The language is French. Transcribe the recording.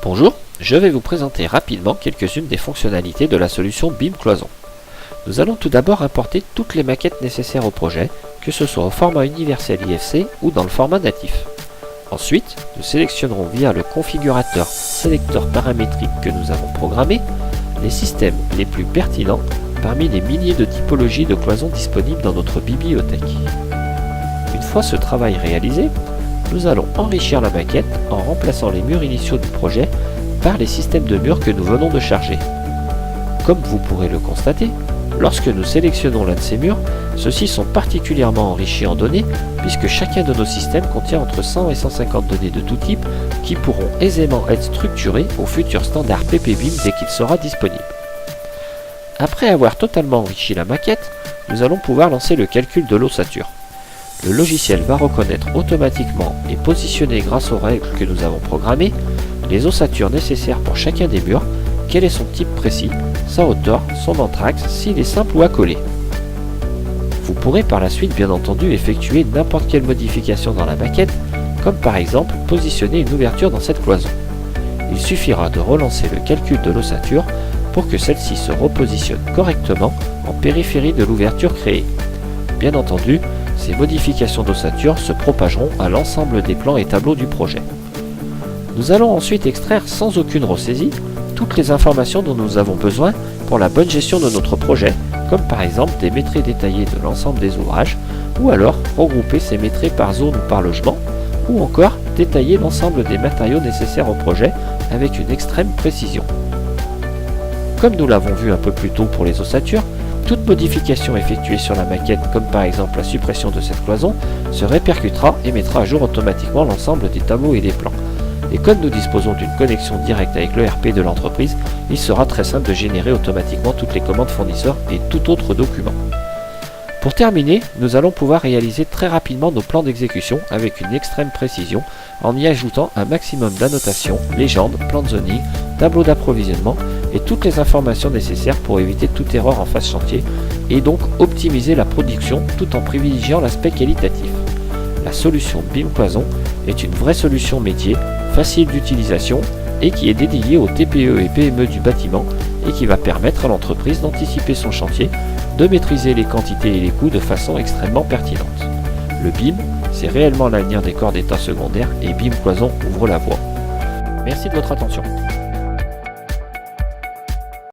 Bonjour, je vais vous présenter rapidement quelques-unes des fonctionnalités de la solution BIM Cloison. Nous allons tout d'abord importer toutes les maquettes nécessaires au projet, que ce soit au format universel IFC ou dans le format natif. Ensuite, nous sélectionnerons via le configurateur sélecteur paramétrique que nous avons programmé les systèmes les plus pertinents parmi les milliers de typologies de cloisons disponibles dans notre bibliothèque. Une fois ce travail réalisé, nous allons enrichir la maquette en remplaçant les murs initiaux du projet par les systèmes de murs que nous venons de charger. Comme vous pourrez le constater, lorsque nous sélectionnons l'un de ces murs, ceux-ci sont particulièrement enrichis en données puisque chacun de nos systèmes contient entre 100 et 150 données de tout type qui pourront aisément être structurées au futur standard PPBIM dès qu'il sera disponible. Après avoir totalement enrichi la maquette, nous allons pouvoir lancer le calcul de l'ossature. Le logiciel va reconnaître automatiquement et positionner grâce aux règles que nous avons programmées les ossatures nécessaires pour chacun des murs, quel est son type précis, sa hauteur, son anthrax, s'il est simple ou accolé. Vous pourrez par la suite bien entendu effectuer n'importe quelle modification dans la maquette, comme par exemple positionner une ouverture dans cette cloison. Il suffira de relancer le calcul de l'ossature pour que celle-ci se repositionne correctement en périphérie de l'ouverture créée. Bien entendu, ces modifications d'ossature se propageront à l'ensemble des plans et tableaux du projet. Nous allons ensuite extraire sans aucune ressaisie toutes les informations dont nous avons besoin pour la bonne gestion de notre projet, comme par exemple des métrés détaillés de l'ensemble des ouvrages, ou alors regrouper ces métrés par zone ou par logement, ou encore détailler l'ensemble des matériaux nécessaires au projet avec une extrême précision. Comme nous l'avons vu un peu plus tôt pour les ossatures, toute modification effectuée sur la maquette, comme par exemple la suppression de cette cloison, se répercutera et mettra à jour automatiquement l'ensemble des tableaux et des plans. Et comme nous disposons d'une connexion directe avec l'ERP de l'entreprise, il sera très simple de générer automatiquement toutes les commandes fournisseurs et tout autre document. Pour terminer, nous allons pouvoir réaliser très rapidement nos plans d'exécution avec une extrême précision en y ajoutant un maximum d'annotations, légendes, plans de zoning, tableaux d'approvisionnement et toutes les informations nécessaires pour éviter toute erreur en phase chantier et donc optimiser la production tout en privilégiant l'aspect qualitatif. La solution BIM Cloison est une vraie solution métier, facile d'utilisation et qui est dédiée aux TPE et PME du bâtiment et qui va permettre à l'entreprise d'anticiper son chantier, de maîtriser les quantités et les coûts de façon extrêmement pertinente. Le BIM, c'est réellement l'avenir des corps d'état secondaires et BIM Cloison ouvre la voie. Merci de votre attention.